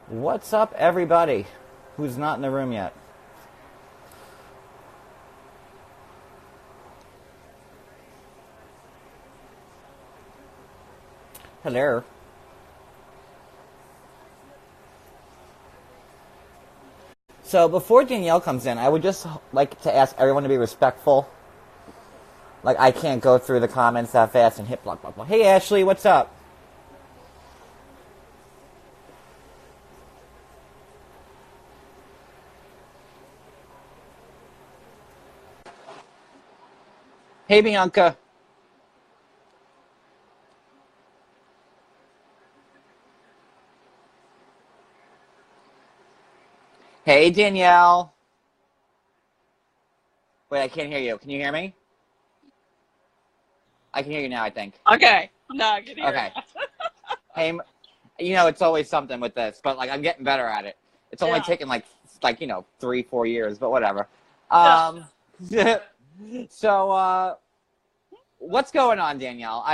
What's up, everybody who's not in the room yet? Hello. So before Danielle comes in, I would just like to ask everyone to be respectful. Like, I can't go through the comments that fast and hit block, block, block. Hey, Ashley, what's up? Hey, Bianca. Hey, Danielle. Wait, I can't hear you. Can you hear me? I can hear you now, I think. Okay. No, I can hear Okay. you. Hey, it's always something with this, but like I'm getting better at it. It's only Yeah. taken like 3-4 years, but whatever. Yeah. Um, so what's going on, Danielle?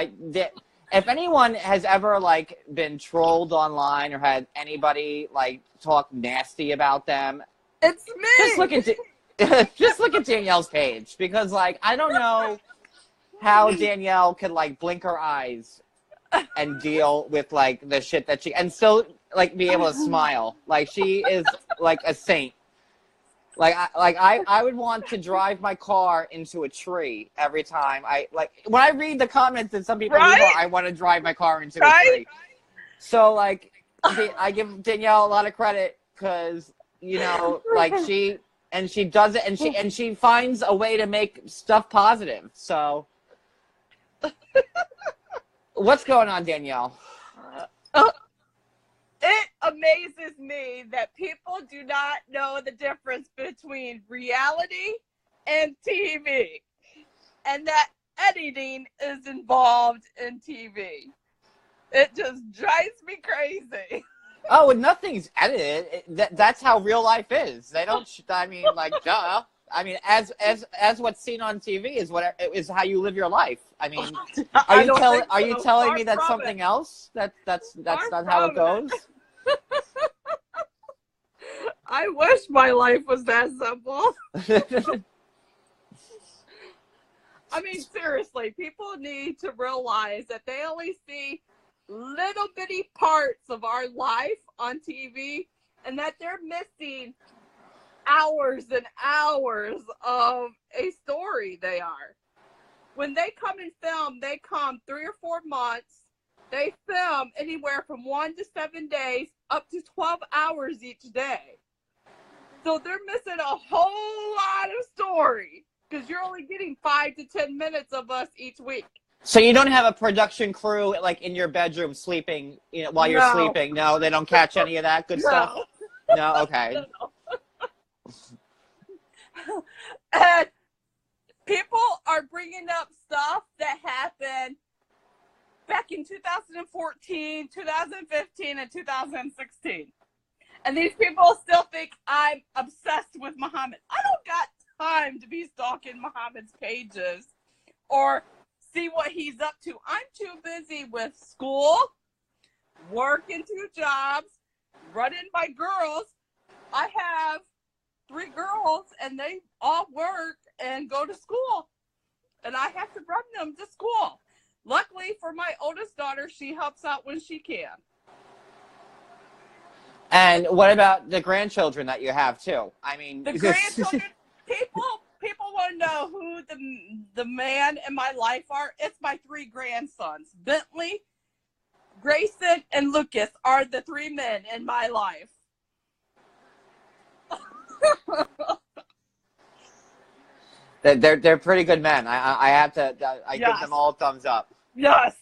If anyone has ever like been trolled online or had anybody like talk nasty about them, It's just me. look at just look at Danielle's page, because like I don't know how Danielle could like blink her eyes and deal with like the shit that she and still like be able to smile. Like she is like a saint. I would want to drive my car into a tree every time I like when I read the comments that some people leave. Right? I want to drive my car into a Right? tree. So like I give Danielle a lot of credit because like she does it, and she finds a way to make stuff positive. So what's going on, Danielle? Uh, It amazes me that people do not know the difference between reality and TV, and that editing is involved in TV. It just drives me crazy. Oh, and nothing's edited. That's how real life is. They don't. I mean, like, duh. I mean, as what's seen on TV is how you live your life. I mean, I don't think are you so. telling Far me that's from it. something else? That's Far not how it from it. goes. I wish my life was that simple. I mean, seriously, people need to realize that they only see little bitty parts of our life on TV, and that they're missing hours and hours of a story they are. When they come and film, they come 3 or 4 months. They film anywhere from 1 to 7 days, up to 12 hours each day. So they're missing a whole lot of story because you're only getting 5 to 10 minutes of us each week. So you don't have a production crew like in your bedroom sleeping, while you're No, sleeping. No, they don't catch any of that good stuff. no, No, okay. no. And people are bringing up stuff that happened back in 2014, 2015, and 2016. And these people still think I'm obsessed with Muhammad. I don't got time to be stalking Muhammad's pages or see what he's up to. I'm too busy with school, working 2 jobs, running my girls. I have 3 girls, and they all work and go to school, and I have to run them to school. Luckily for my oldest daughter, she helps out when she can. And what about the grandchildren that you have too? I mean, The grandchildren, people want to know who the man in my life are. It's my 3 grandsons. Bentley, Grayson, and Lucas are the 3 men in my life. they're pretty good men. I have to. I give Yes. them all a thumbs up. Yes.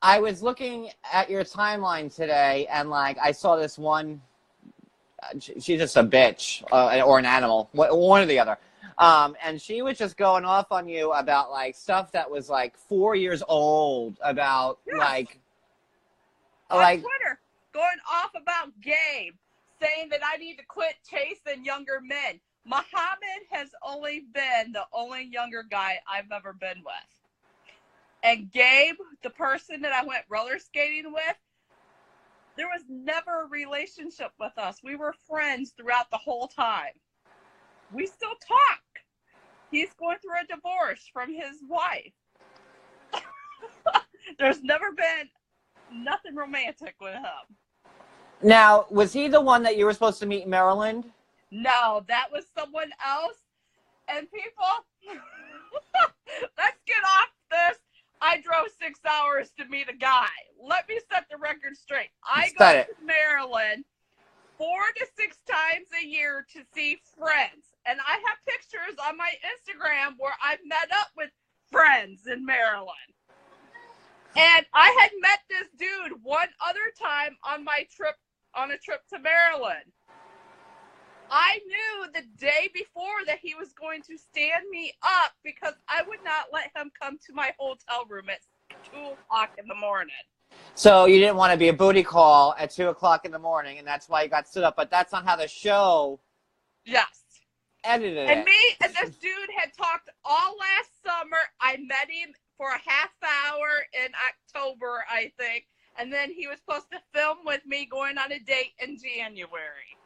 I was looking at your timeline today, and like I saw this one. She's just a bitch or an animal, one or the other. And she was just going off on you about like stuff that was like 4 years old about Yes. On like Twitter, going off about Gabe, saying that I need to quit chasing younger men. Muhammad has only been the only younger guy I've ever been with. And Gabe, the person that I went roller skating with, There was never a relationship with us. We were friends throughout the whole time. We still talk. He's going through a divorce from his wife. There's never been nothing romantic with him. Now, was he the one that you were supposed to meet in Maryland? No, that was someone else. And people, let's get off this. I drove 6 hours to meet a guy. Let me set the record straight. I go to Maryland 4 to 6 times a year to see friends. And I have pictures on my Instagram where I've met up with friends in Maryland. And I had met this dude one other time on a trip to Maryland. I knew the day before that he was going to stand me up because I would not let him come to my hotel room at 2 o'clock in the morning. So you didn't want to be a booty call at 2 o'clock in the morning, and that's why you got stood up. But that's not how the show edited it. And me and this dude had talked all last summer. I met him for a half hour in October, I think. And then he was supposed to film with me going on a date in January.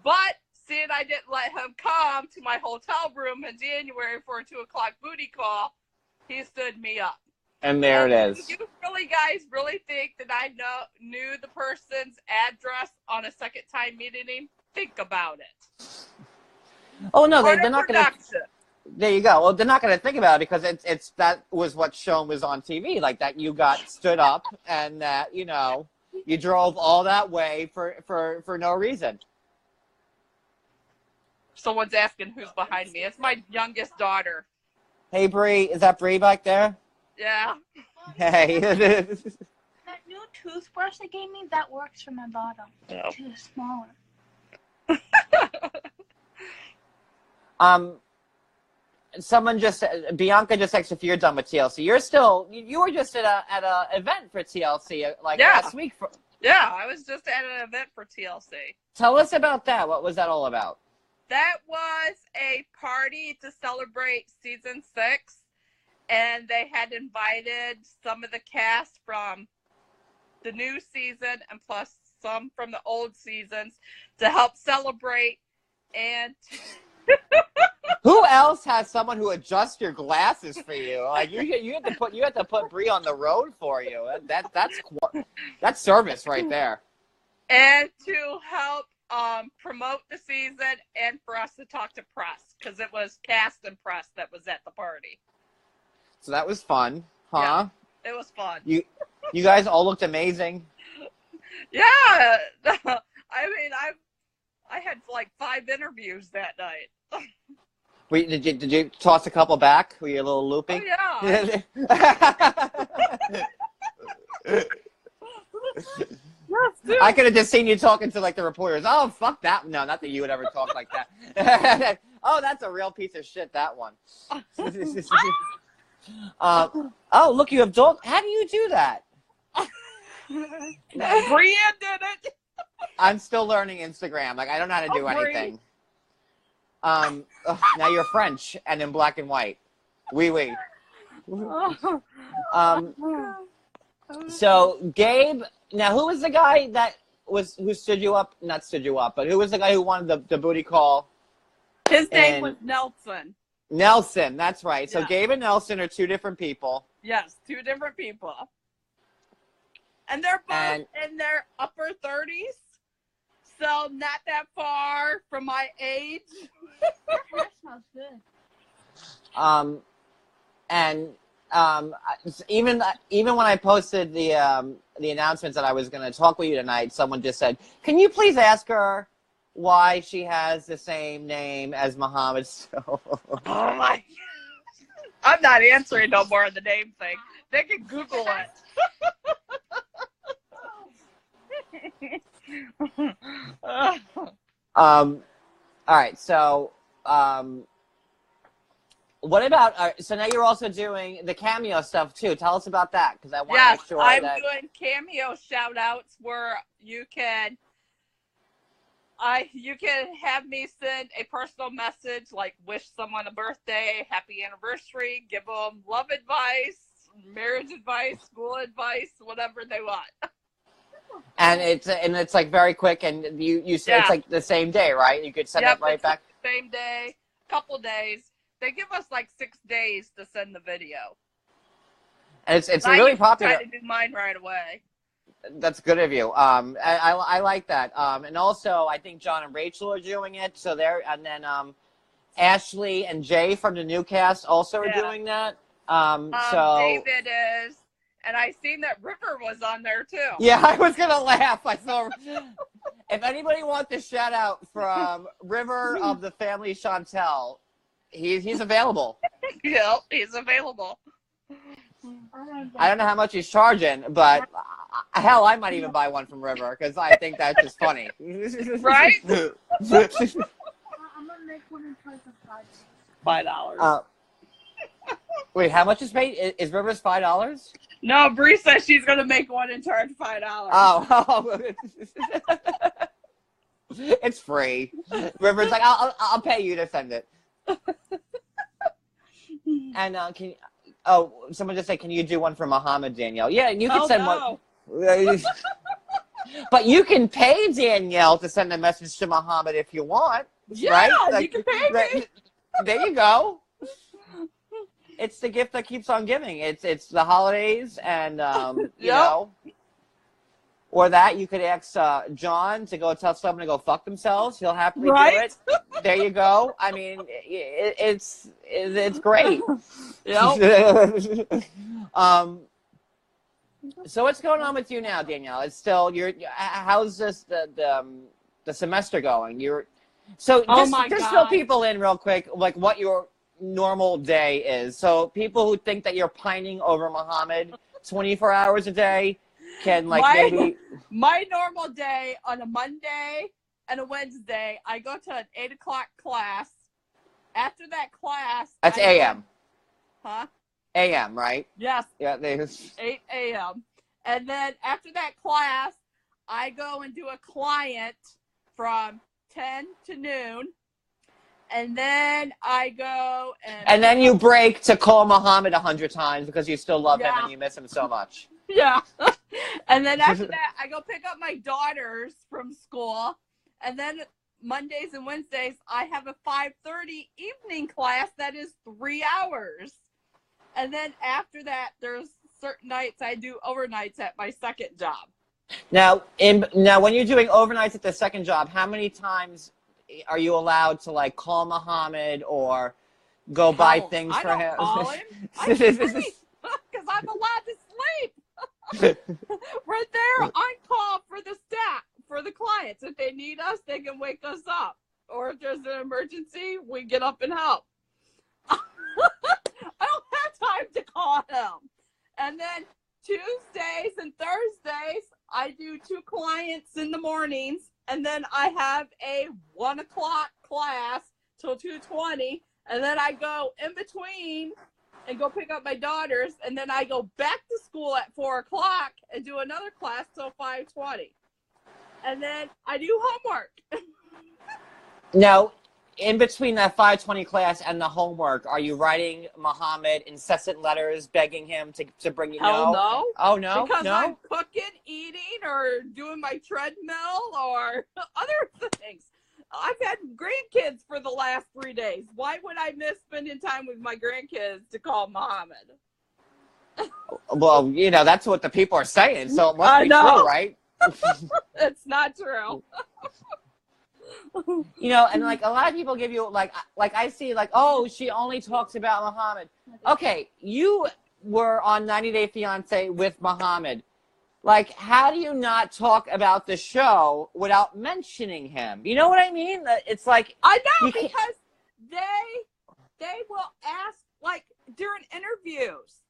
But seeing I didn't let him come to my hotel room in January for a 2 o'clock booty call, he stood me up. And there it is. You guys really think that I knew the person's address on a second time meeting him? Think about it. Oh no, they're not going to. There you go. Well, they're not going to think about it because it's that was what shown was on TV, like that you got stood up and that you drove all that way for no reason. Someone's asking who's behind me. It's my youngest daughter. Hey, Bree. Is that Bree back there? Yeah. Hey. That new toothbrush they gave me, that works for my bottom. Yeah. Too smaller. Bianca just texted if you're done with TLC. You were just at a event for TLC last week. Yeah, I was just at an event for TLC. Tell us about that. What was that all about? That was a party to celebrate season 6, and they had invited some of the cast from the new season and plus some from the old seasons to help celebrate. And who else has someone who adjusts your glasses for you? Like you had to put Bree on the road for you. That's service right there. And to help promote the season and for us to talk to press because it was cast and press that was at the party. So that was fun, huh? Yeah, it was fun. You guys all looked amazing. Yeah. I mean, I had like 5 interviews that night. Wait, did you toss a couple back? Were you a little loopy? Oh, yeah. Yes, I could have just seen you talking to like the reporters. Oh, fuck that. No, not that you would ever talk like that. Oh, that's a real piece of shit, that one. Oh, look, you have dog. How do you do that? Brienne did it. I'm still learning Instagram. Like, I don't know how to do anything. Now you're French and in black and white. Oui. So Gabe, now who was the guy who stood you up? Not stood you up, but who was the guy who wanted the booty call? His name was Nelson. Nelson, that's right. So Yeah. Gabe and Nelson are 2 different people. Yes, 2 different people. And they're both in their upper 30s. So not that far from my age. That smells good. Even when I posted the announcements that I was going to talk with you tonight, someone just said, "Can you please ask her why she has the same name as Muhammad?" So, Oh my! I'm not answering no more of the name thing. They can Google it. all right. So, what about? So now you're also doing the Cameo stuff too. Tell us about that because I want to make sure I'm that doing Cameo shoutouts where you can have me send a personal message like wish someone a birthday, happy anniversary, give them love advice, marriage advice, school advice, whatever they want. And it's like very quick, and you say it's like the same day, right? You could send it right back. Same day, couple days. They give us like 6 days to send the video. And it's really popular. I try to do mine right away. That's good of you. I like that. And also, I think John and Rachel are doing it. So and then Ashley and Jay from the new cast also are doing that. So David is, and I seen that River was on there too. Yeah, I was gonna laugh. I saw. If anybody wants a shout out from River of the family Chantel, he's available. Yep, he's available. I don't know how much he's charging, but hell, I might even buy one from River because I think that's just funny. Right? I'm gonna make one and try for $5. Wait, how much is paid? Is River's $5? No, Bree says she's gonna make one and charge $5. Oh. It's free. River's like, I'll pay you to send it. And someone just said, can you do one for Muhammad, Danielle? Yeah, you can send one. But you can pay Danielle to send a message to Muhammad if you want. Yeah, right? You can pay me. There you go. It's the gift that keeps on giving. It's the holidays, and you know, or that you could ask John to go tell someone to go fuck themselves. He'll happily do it. There you go. I mean, it's great. Yep. So what's going on with you now, Danielle? It's still how's this the semester going? Just fill people in real quick, like what your normal day is. So people who think that you're pining over Muhammad 24 hours a day can maybe. My normal day on a Monday and a Wednesday, I go to an 8 o'clock class. After that class, that's AM. Huh? AM, right? Yes. Yeah, 8 a.m. And then after that class, I go and do a client from 10 to noon. And then I go and then you break to call Muhammad 100 times because you still love him and you miss him so much. Yeah. And then after that, I go pick up my daughters from school. And then Mondays and Wednesdays, I have a 5:30 evening class that is 3 hours. And then after that, there's certain nights I do overnights at my second job. Now, when you're doing overnights at the second job, how many times are you allowed to call Muhammad or go buy things for him? Call him. I sleep because I'm allowed to sleep. We're there on call for the staff, for the clients. If they need us, they can wake us up. Or if there's an emergency, we get up and help. I don't have time to call him. And then Tuesdays and Thursdays, I do 2 clients in the mornings. And then I have a 1 o'clock class till 2:20. And then I go in between and go pick up my daughters. And then I go back to school at 4 o'clock and do another class till 5:20. And then I do homework. Now, in between that 5:20 class and the homework, are you writing Muhammad incessant letters begging him to bring you? No. Oh, no? Because no? I'm cooking, eating, or doing my treadmill or other things. I've had grandkids for the last 3 days. Why would I miss spending time with my grandkids to call Muhammad? Well, that's what the people are saying, so it must be true, right? It's not true. And a lot of people give you I see oh, she only talks about Muhammad. Okay, you were on 90 Day Fiance with Muhammad. How do you not talk about the show without mentioning him? You know what I mean? It's I know, because they will ask during interviews.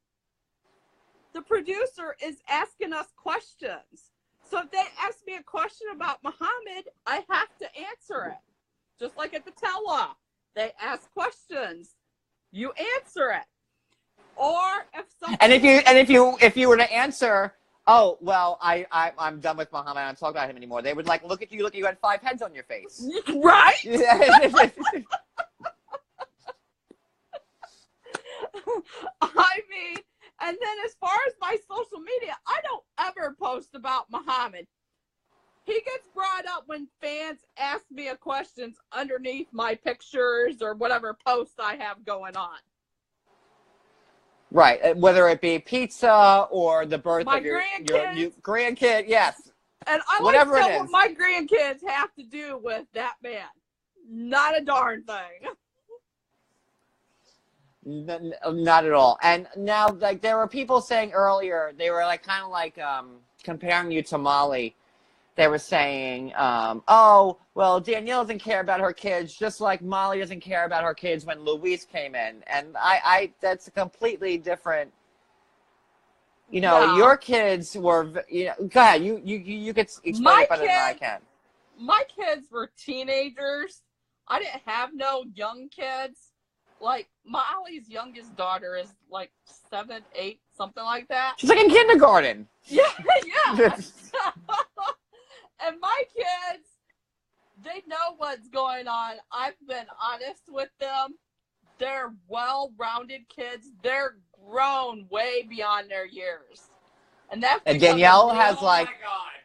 The producer is asking us questions. So if they ask me a question about Muhammad, I have to answer it. Just like at the tell-off. They ask questions. You answer it. Or if something... And if you were to answer, oh, well, I'm done with Muhammad, I don't talk about him anymore, they would look at you had 5 heads on your face. Right? I mean, and then as far as my social media, I don't ever post about Muhammad. he gets brought up when fans ask me a questions underneath my pictures or whatever posts I have going on. Right, whether it be pizza or the birth My of your grandkids. grandkid, yes. And I Whatever like to it know is. what my grandkids have to do with that man. Not a darn thing. Not at all. And now, like, there were people saying earlier, they were like kind of like comparing you to Molly. They were saying, oh, well, Danielle doesn't care about her kids, just like Molly doesn't care about her kids when Luis came in. And I that's a completely different, you know, Yeah. your kids were, you know, go ahead, you could explain it better than I can. My kids were teenagers. I didn't have no young kids. Like, Molly's youngest daughter is like 7, 8, something like that. She's like in kindergarten. Yeah, yeah. And my kids, they know what's going on. I've been honest with them. They're well-rounded kids. They're grown way beyond their years. And that's And Danielle has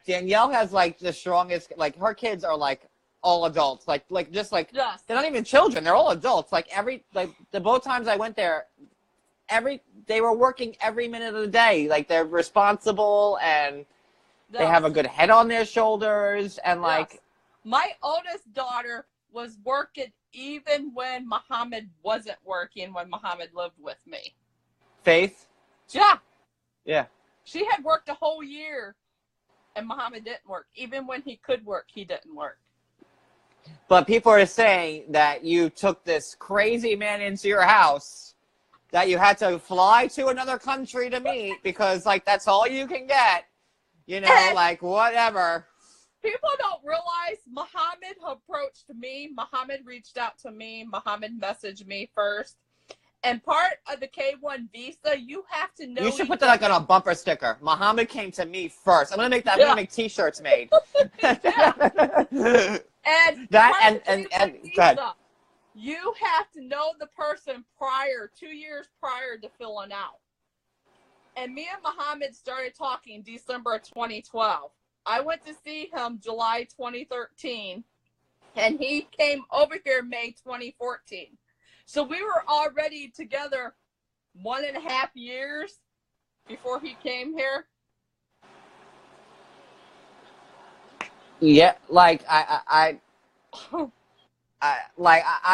Danielle has like the strongest, like her kids are like all adults, like just like yes. They're not even children, they're all adults. Like the both times I went there, they were working every minute of the day. Like they're responsible and Yes. they have a good head on their shoulders and like Yes. My oldest daughter was working even when Muhammad wasn't working, when Muhammad lived with me. Faith. Yeah. Yeah. She had worked a whole year and Muhammad didn't work. Even when he could work, he didn't work. But people are saying that you took this crazy man into your house, that you had to fly to another country to meet because like that's all you can get. You know, And like whatever. people don't realize Muhammad approached me. Muhammad reached out to me. Muhammad messaged me first. And part of the K1 visa, you have to know. You should put that like on a bumper sticker. Muhammad came to me first. I'm gonna make that. I'm gonna make T-shirts made. And that part of and the and K1 go ahead. visa, you have to know the person prior, 2 years prior to filling out. And me and Muhammad started talking December of 2012. I went to see him July 2013, and he came over here May 2014. So we were already together 1.5 years before he came here. Yeah, like I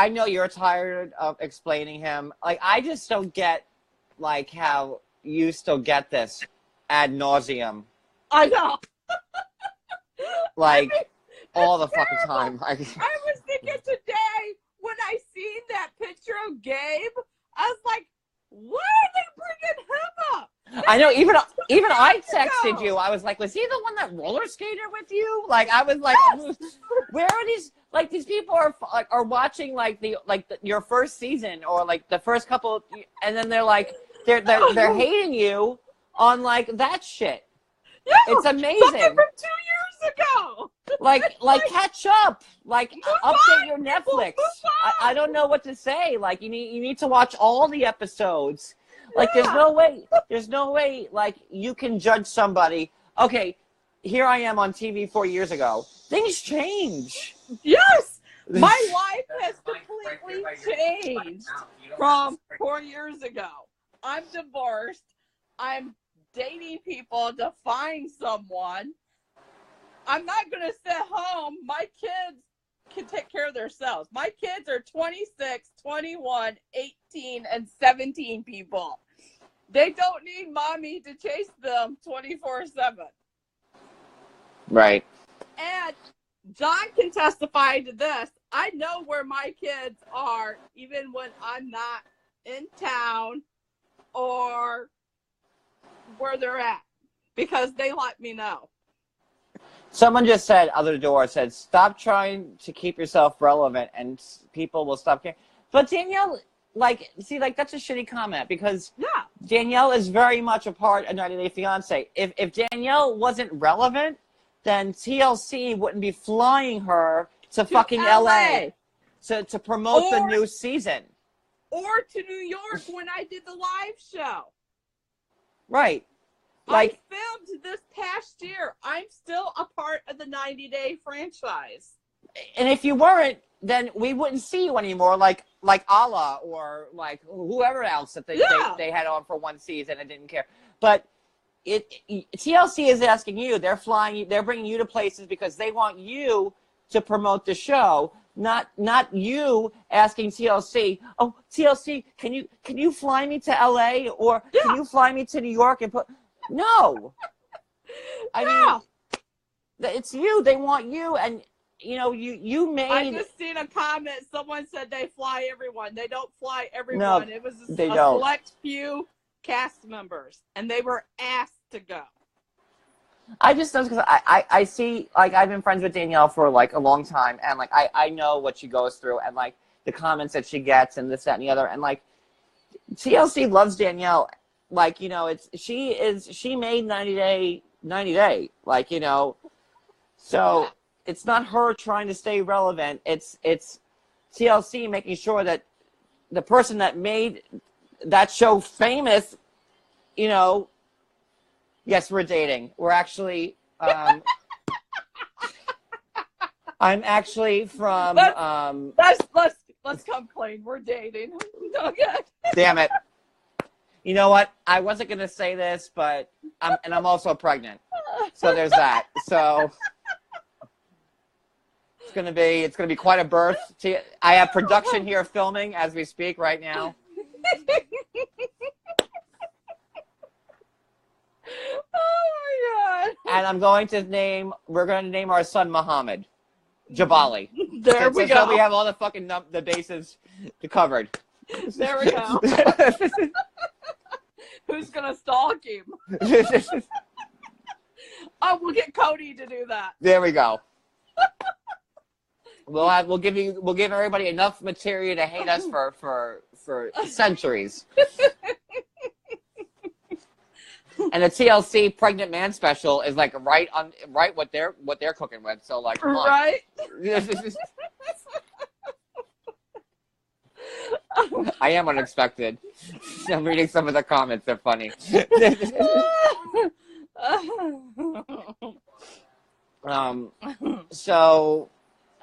know you're tired of explaining him. Like I just don't get like how you still get this ad nauseum. I know. Like I mean, all the terrible. fucking time. I was thinking today when I seen that picture of Gabe, I was like, why are they bringing him up? I know. Even I texted you. I was like, was he the one that roller skated with you? Like I was like, Yes. where are these? Like these people are watching your first season or like the first couple, and then they're like they're hating you on like that shit. Yeah, It's amazing. something from 2 years ago. Like catch up. Like update your Netflix. Move I don't know what to say. Like you need to watch all the episodes. Like Yeah. there's no way like you can judge somebody. Okay, here I am on TV 4 years ago. Things change. Yes, my life has completely changed from 4 years ago. I'm divorced. I'm dating people to find someone. I'm not going to sit home. My kids can take care of themselves. My kids are 26, 21, 18, and 17 people. They don't need mommy to chase them 24/7. Right. And John can testify to this. I know where my kids are even when I'm not in town or where they're at because they let me know. Someone just said, other door said, stop trying to keep yourself relevant and people will stop caring. But Danielle, like, see, like, that's a shitty comment because Yeah. Danielle is very much a part of 90 Day Fiance. If Danielle wasn't relevant, then TLC wouldn't be flying her to fucking LA to promote the new season. Or to New York when I did the live show. Right. Like, I filmed this past year. I'm still a part of the 90-day franchise. and if you weren't, then we wouldn't see you anymore. Like Allah or like whoever else that they had on for one season and didn't care. But TLC is asking you. They're flying you. They're bringing you to places because they want you to promote the show. Not you asking TLC. Oh, TLC, can you fly me to LA or can you fly me to New York and put? No. I mean, it's you. They want you, and you know you made. I just seen a comment. Someone said they fly everyone. They don't fly everyone. No, it was a they don't. select few cast members, and they were asked to go. I just know because I see, like, I've been friends with Danielle for like a long time, and like I know what she goes through, and like the comments that she gets, and this, that, and the other, and like TLC loves Danielle. Like, you know, she made 90 Day, like, you know, so it's not her trying to stay relevant. It's TLC making sure that the person that made that show famous, you know, yes, we're dating. We're actually, I'm actually from, Let's come clean. We're dating. Okay. Damn it. You know what? I wasn't going to say this, but I'm also pregnant. So there's that. So it's going to be quite a birth. I have production here filming as we speak right now. Oh my God. And we're going to name our son Muhammad Jbali. There we go. So we have all the fucking the bases covered. There we go. Who's gonna stalk him? Oh, we'll get Cody to do that. There we go. We'll give everybody enough material to hate us for centuries. And the TLC pregnant man special is like right what they're cooking with. So like, come on. Right. I am unexpected. I'm reading some of the comments. They're funny. So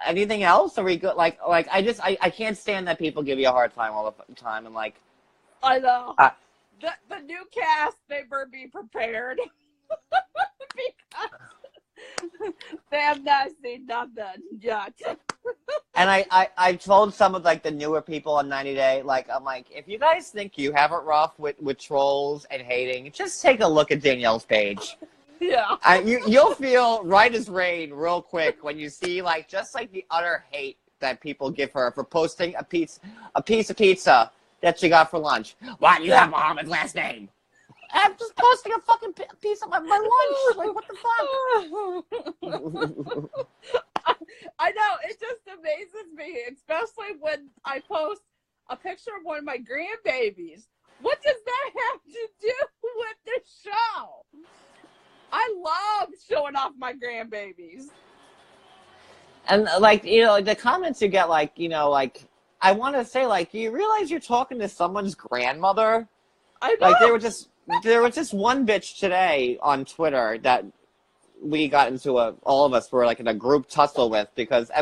anything else? Are we good? Like I can't stand that people give you a hard time all the time, and like I know. The new cast, they better be prepared. Because they have not seen nothing yet. And I told some of like the newer people on 90 Day, like, I'm like, if you guys think you have it rough with trolls and hating, just take a look at Danielle's page. Yeah. You'll feel right as rain real quick when you see like just like the utter hate that people give her for posting a piece of pizza that she got for lunch. Why do you have Muhammad's last name? I'm just posting a fucking piece of my lunch. Like, what the fuck? I know. It just amazes me, especially when I post a picture of one of my grandbabies. What does that have to do with the show? I love showing off my grandbabies. And, like, you know, the comments you get, like, you know, like, I want to say, like, do you realize you're talking to someone's grandmother? I know. Like, there was just one bitch today on Twitter that we got into all of us were like in a group tussle with because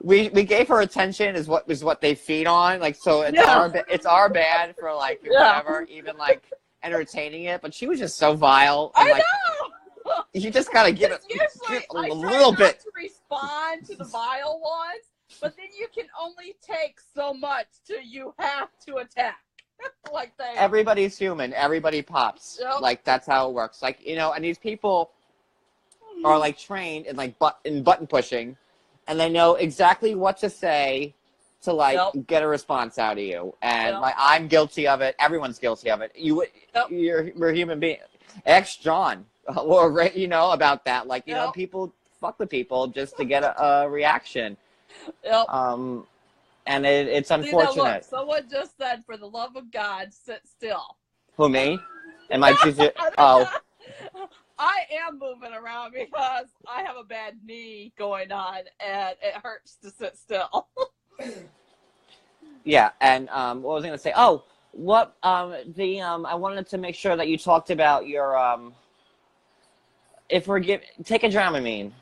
we gave her attention is what they feed on, like, so it's our bad for like whatever, even like entertaining it, but she was just so vile. And, I like, know. You just gotta give it a little bit. To respond to the vile ones, but then you can only take so much till you have to attack. Like that. Everybody's human. Everybody pops. Yep. Like, that's how it works. Like, you know, and these people are like trained in like button pushing, and they know exactly what to say to like get a response out of you. And like, I'm guilty of it. Everyone's guilty of it. We're a human being. Ask John, or you know, about that. Like, you know, people fuck with people just to get a reaction. Yep. And it's unfortunate. You know, look, someone just said, "For the love of God, sit still." Who, me? Am I choosing? Oh. I am moving around because I have a bad knee going on, and it hurts to sit still. Yeah, and what was I going to say? Oh, I wanted to make sure that you talked about your take a Dramamine,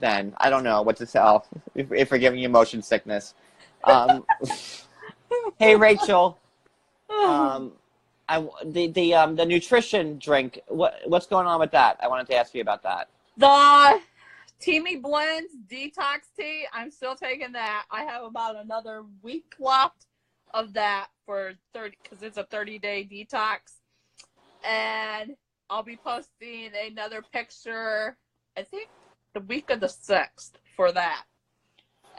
then I don't know what to tell if we're giving you motion sickness. Hey Rachel, the nutrition drink. What's going on with that? I wanted to ask you about that. The Teamy Blends Detox Tea, I'm still taking that. I have about another week left of that for 30, because it's a 30-day detox. And I'll be posting another picture, I think, the week of the 6th for that.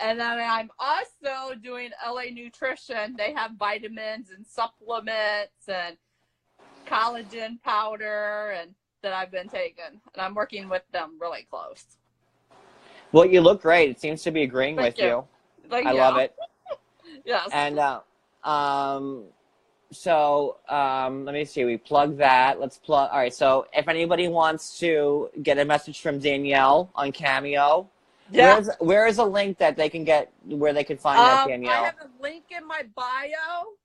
And then I'm also doing LA Nutrition. They have vitamins and supplements and collagen powder and that I've been taking. And I'm working with them really close. Well, you look great. It seems to be agreeing with you. Thank I you. love it. Yes. And let me see. We plug that. Let's plug. All right. So if anybody wants to get a message from Danielle on Cameo, where is a link that they can get where they can find that, Danielle? I have a link in my bio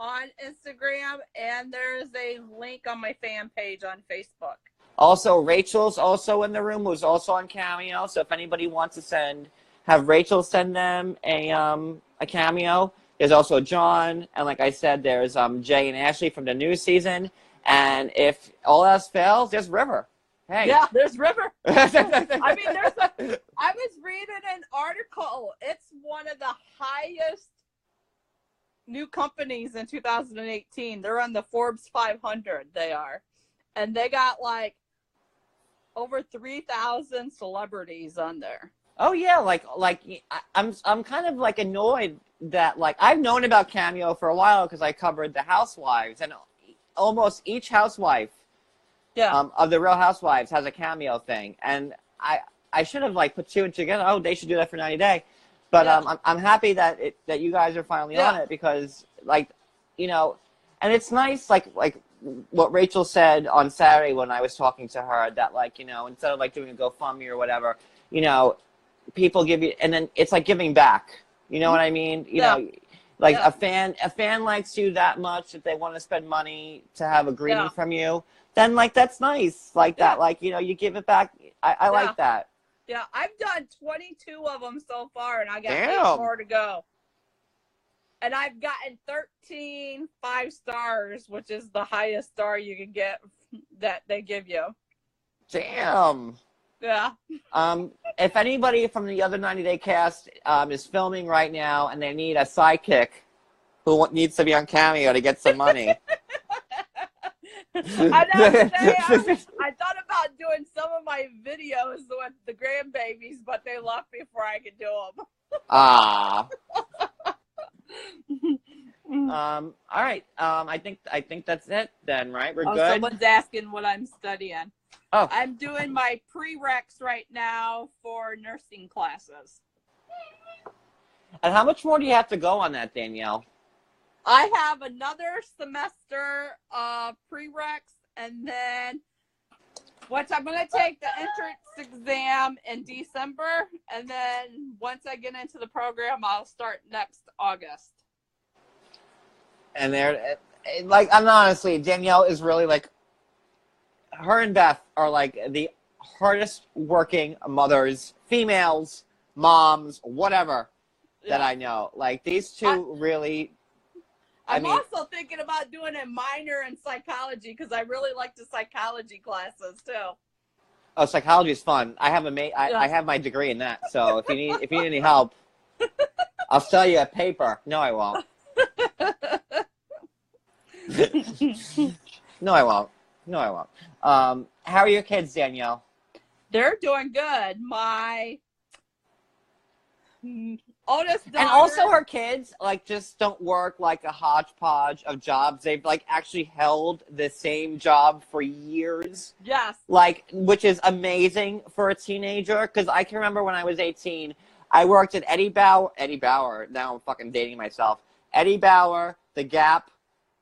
on Instagram, and there's a link on my fan page on Facebook. Also, Rachel's also in the room, who's also on Cameo. So if anybody wants to have Rachel send them a Cameo. There's also John, and like I said, there's Jay and Ashley from the new season. And if all else fails, there's River. Hey. Yeah, there's River. I mean, I was reading an article. It's one of the highest new companies in 2018. They're on the Forbes 500. They are, and they got like over 3,000 celebrities on there. Oh yeah, I'm kind of like annoyed that like I've known about Cameo for a while because I covered the Housewives, and almost each housewife of the Real Housewives has a Cameo thing, and I should have like put two and two together. Oh, they should do that for 90 Day, but I'm happy that you guys are finally on it because like and it's nice like what Rachel said on Saturday when I was talking to her that like instead of like doing a GoFundMe or whatever people give you, and then it's like giving back. You know what I mean? You know, like a fan likes you that much that they want to spend money to have a greeting from you. Then like that's nice. Like that, like you give it back. I like that. Yeah, I've done 22 of them so far, and I got 8 more to go. And I've gotten 13 5 stars, which is the highest star you can get that they give you. Damn. Yeah. If anybody from the other 90 Day cast is filming right now and they need a sidekick who needs to be on Cameo to get some money. I know today I thought about doing some of my videos with the grandbabies, but they left before I could do them. All right. I think that's it then, right? We're good. Someone's asking what I'm studying. Oh. I'm doing my prereqs right now for nursing classes. And how much more do you have to go on that, Danielle? I have another semester of prereqs, and then once I'm going to take the entrance exam in December, and then once I get into the program, I'll start next August. And I'm honestly, Danielle is really like, her and Beth are like the hardest working mothers, females, moms, whatever that I know. Like these two really. I'm also thinking about doing a minor in psychology because I really like the psychology classes too. Oh, psychology is fun. I have I have my degree in that. So if you need any help, I'll sell you a paper. No, I won't. No, I won't. How are your kids, Danielle? They're doing good. My oldest daughter, and also her kids like just don't work like a hodgepodge of jobs. They've like actually held the same job for years. Yes. Like, which is amazing for a teenager. Because I can remember when I was 18, I worked at Eddie Bauer. Now I'm fucking dating myself. Eddie Bauer, The Gap,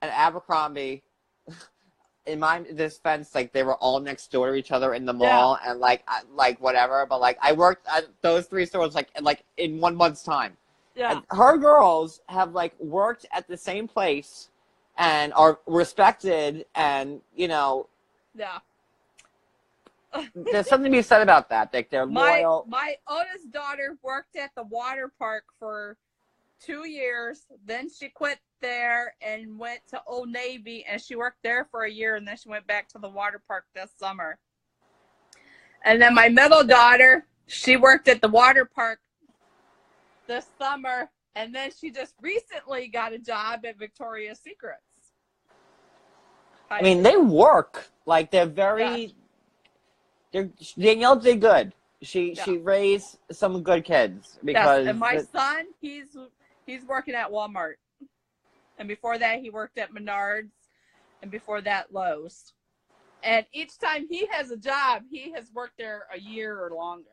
and Abercrombie. In my defense, like they were all next door to each other in the mall, and like whatever. But like I worked at those 3 stores like in 1 month's time. Yeah. And her girls have like worked at the same place, and are respected, and Yeah. there's something to be said about that. Like they're loyal. My oldest daughter worked at the water park for 2 years. Then she quit there and went to Old Navy, and she worked there for a year, and then she went back to the water park this summer. And then my middle daughter, she worked at the water park this summer, and then she just recently got a job at Victoria's Secrets. I mean, they work. Like they're very. Danielle did good. She raised some good kids because. Yes. And my son, he's working at Walmart, and before that he worked at Menards, and before that Lowe's. And each time he has a job, he has worked there a year or longer.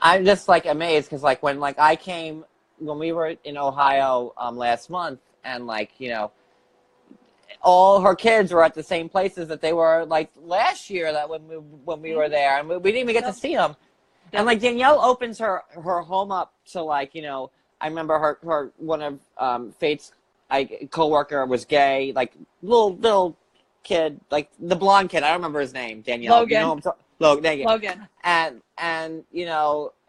I'm just like amazed because like when I came when we were in Ohio last month, and like all her kids were at the same places that they were like last year that when we were there, and we didn't even get to see them. And like Danielle opens her home up to like I remember her one of Faith's coworker was gay, like little kid, like the blonde kid. I don't remember his name. Danielle. Logan. Logan. And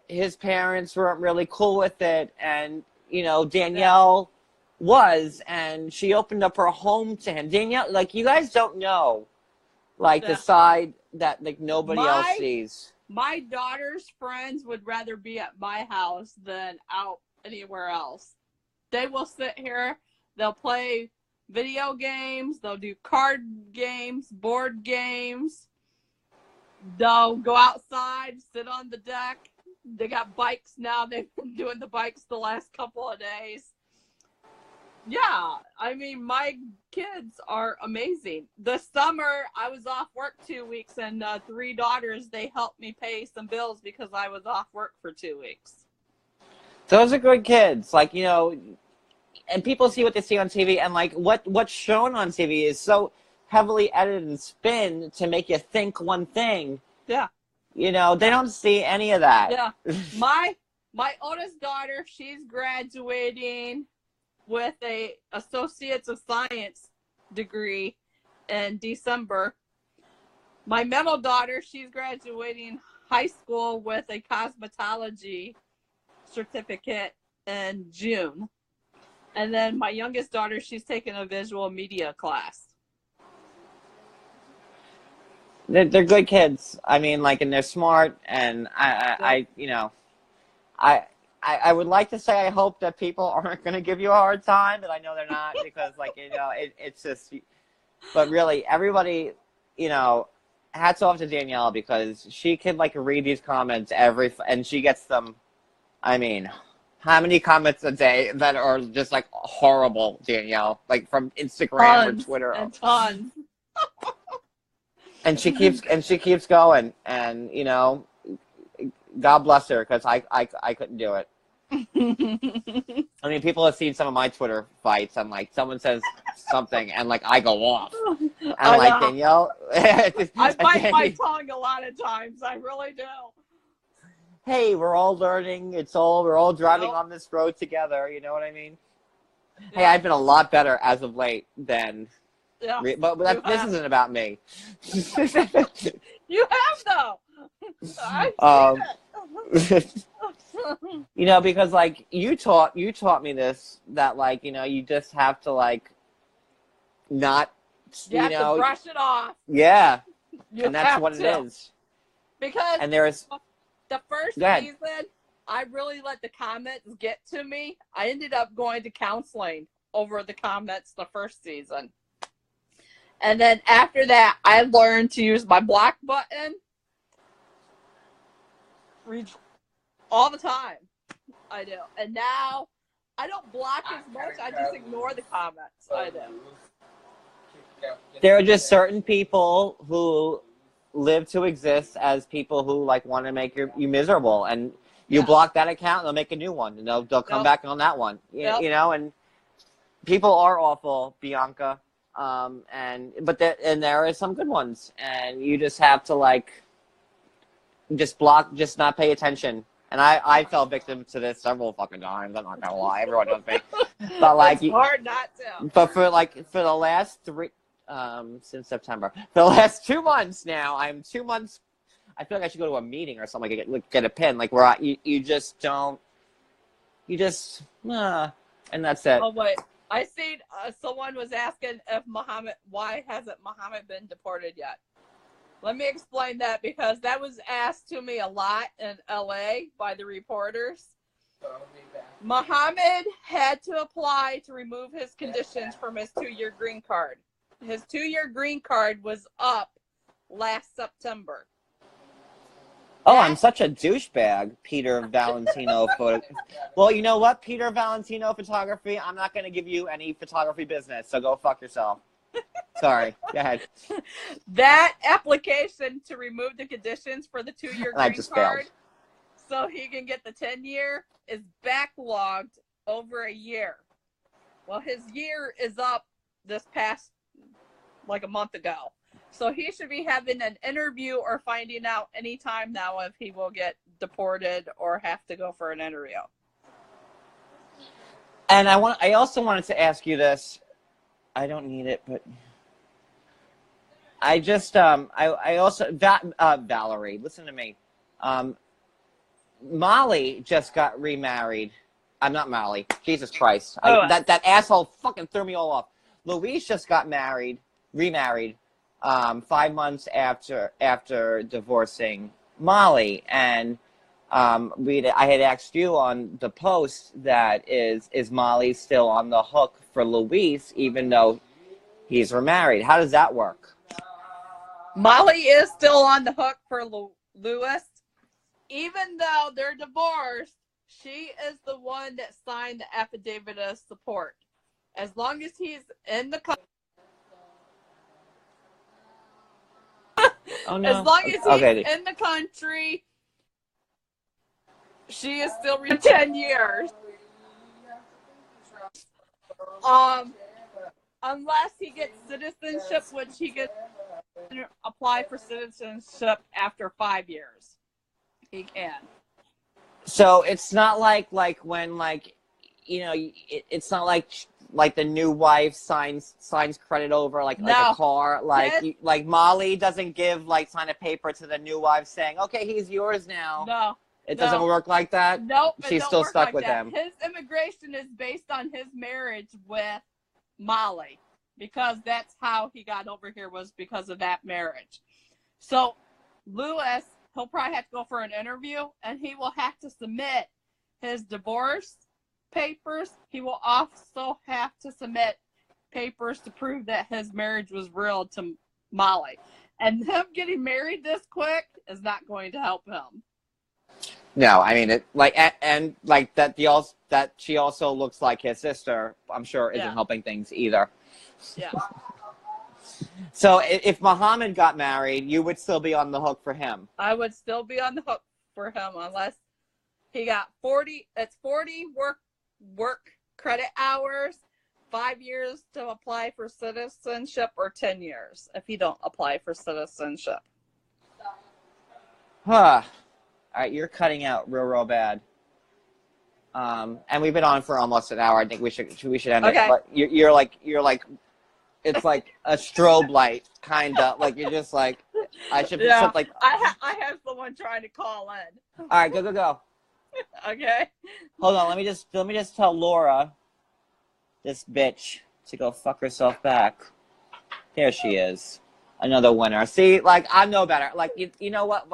his parents weren't really cool with it, and Danielle was, and she opened up her home to him. Danielle, like you guys don't know, like the side that like nobody else sees. My daughter's friends would rather be at my house than out anywhere else. They will sit here, they'll play video games, they'll do card games, board games, they'll go outside, sit on the deck. They got bikes now. They've been doing the bikes the last couple of days. Yeah, I mean, my kids are amazing. This summer, I was off work 2 weeks, and 3 daughters, they helped me pay some bills because I was off work for 2 weeks. Those are good kids. Like, and people see what they see on TV, and like what's shown on TV is so heavily edited and spin to make you think one thing. Yeah. They don't see any of that. Yeah. My oldest daughter, she's graduating with a Associates of Science degree in December. My middle daughter, she's graduating high school with a cosmetology certificate in June. And then my youngest daughter, she's taking a visual media class. They're good kids. I mean, like, and they're smart, and I would like to say I hope that people aren't going to give you a hard time, but I know they're not because, like, it's just, but really, everybody, hats off to Danielle because she can, like, read these comments and she gets them, I mean, how many comments a day that are just, like, horrible, Danielle, like, from Instagram or Twitter. And tons. And she keeps going, and God bless her, because I couldn't do it. I mean, people have seen some of my Twitter fights, and like someone says something, and like I go off, and like Danielle, I bite my tongue a lot of times. I really do. Hey, we're all learning. We're all driving on this road together. You know what I mean? Yeah. Hey, I've been a lot better as of late than. Yeah, but this isn't about me. You have though. I've seen it. Because like you taught me this, that like you just have to like not you have to brush it off. Yeah, and that's what it is. Because and there's the first season, I really let the comments get to me. I ended up going to counseling over the comments the first season. And then after that, I learned to use my block button all the time. I do. And now I don't block as much. I just ignore the comments. I do. There are just certain people who live to exist as people who like want to make you miserable, and you block that account, and they'll make a new one, and they'll come back on that one. And people are awful, Bianca. But there are some good ones, and you just have to like just block, just not pay attention. And I fell victim to this several fucking times. I'm not gonna lie, everyone knows me. But like, it's hard not to. But for the last since September. For the last 2 months now, I'm 2 months. I feel like I should go to a meeting or something, get a pin, like where you just don't, and that's it. Oh wait, I seen someone was asking if why hasn't Muhammad been deported yet? Let me explain that, because that was asked to me a lot in LA by the reporters. Muhammad had to apply to remove his conditions from his 2-year green card. His 2-year green card was up last September. Oh, I'm such a douchebag, Peter Valentino photo. Well, you know what, Peter Valentino Photography, I'm not going to give you any photography business, so go fuck yourself. Sorry, go ahead. That application to remove the conditions for the 2-year green card, so he can get the 10-year, is backlogged over a year. Well, his year is up this past, like a month ago. So he should be having an interview or finding out anytime now if he will get deported or have to go for an interview. And I also wanted to ask you this. I don't need it, but I just I also Valerie, listen to me. Molly just got remarried. I'm not Molly. Jesus Christ. That asshole fucking threw me all off. Louise just got remarried 5 months after divorcing Molly, and I had asked you on the post that is Molly still on the hook for Louise even though he's remarried? How does that work? Molly is still on the hook for Louis. Even though they're divorced, she is the one that signed the affidavit of support. As long as he's in the country. Oh, no. As long as he's in the country, she is still 10 years. Unless he gets citizenship, which he can apply for citizenship after 5 years. He can. So it's not like when it's not like the new wife signs credit over like a car, like Molly doesn't sign a paper to the new wife saying, okay, he's yours now. No. It doesn't work like that? Nope. She's still stuck with them. His immigration is based on his marriage with Molly, because that's how he got over here, was because of that marriage. So Louis, he'll probably have to go for an interview, and he will have to submit his divorce papers. He will also have to submit papers to prove that his marriage was real to Molly. And him getting married this quick is not going to help him. No, I mean that she also looks like his sister, I'm sure isn't helping things either. Yeah. So if Muhammad got married, you would still be on the hook for him. I would still be on the hook for him unless he got 40 work credit hours, 5 years to apply for citizenship, or 10 years if you don't apply for citizenship. Huh. All right, you're cutting out real bad. And we've been on for almost an hour. I think we should end it. But you're like it's like a strobe light, kind of. Like you're just like, I should put something. I have someone trying to call in. All right, go. Okay. Hold on. Let me just tell Laura, this bitch, to go fuck herself back. There she is, another winner. See, I know better. You know what?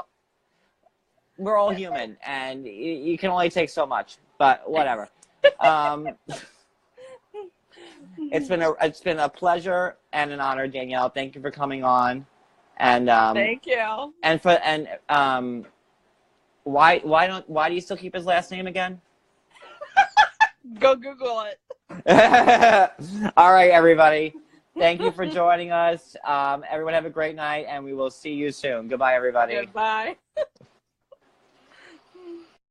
We're all human, and you can only take so much. But whatever. It's been a pleasure and an honor, Danielle. Thank you for coming on. And thank you. Why do you still keep his last name again? Go Google it. All right, everybody. Thank you for joining us. Everyone have a great night, and we will see you soon. Goodbye, everybody. Goodbye.